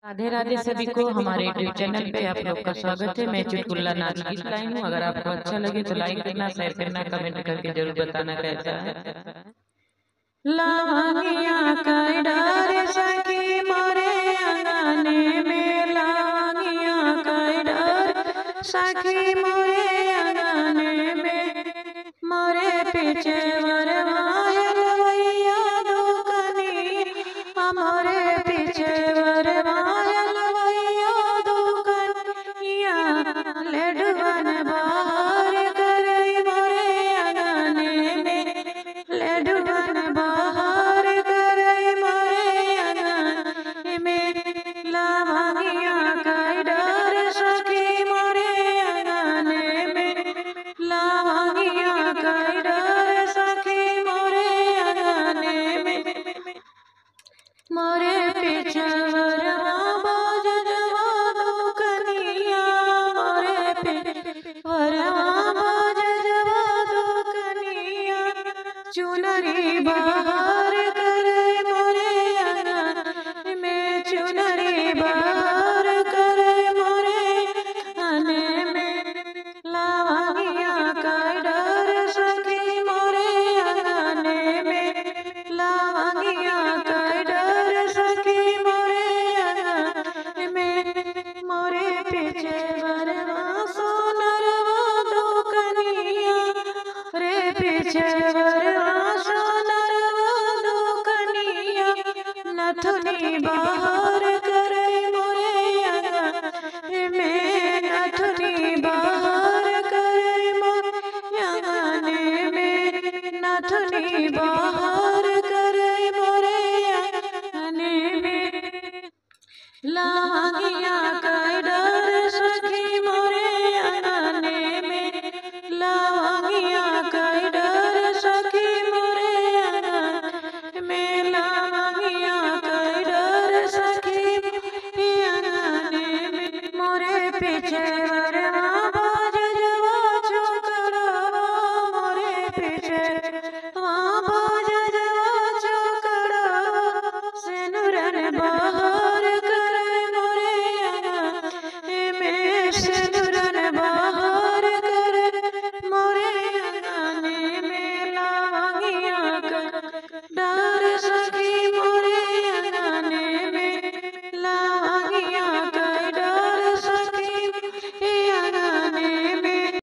राधे राधे सभी को हमारे यूट्यूब चैनल पे आप लोग का स्वागत है। मैं चुटकुल्ला नाच गीत लाई हूँ। अगर आपको अच्छा लगे तो लाइक करना, शेयर करना, कमेंट करके जरूर बताना कैसा है। लवंगिया का डार सखी मोरे अंगने में, लवंगिया का डार सखी मोरे अंगने में, मोरे पीछे वरवाया लवैया दुकनी, हमारे पीछे वरवाया लवैया दुकनिया, लड्डुअन बाहर करई मोरे अंगने में, लड्डुअन बाहर करई मोरे अंगने में, लवंगिया का डार सखी मोरे अंगने में, लवंगिया का डार सखी मोरे अंगने में, मोरे पीछे वरवा बाजवा दुकनिया, मोरे पीछे वरवा बाजवा दुकनिया, चुनरी बाहर करे मोरे अंगने में, चुनरी बाहर करे मोरे अंगने में, लवंगिया का डार सखी मोरे अंगने में, लवंगिया का डार सखी मोरे अंगने में, मोरे पीछे वरवा सोनरवा दुकनिया, रे पीछे वरवा सोनरवा दुकनिया, नथुनी बाहर करे मोरे अंगने में, नथुनी बाहर करे मोरे अंगने में, नथुनी बाहर करे मोरे अंगने में, लवंगिया का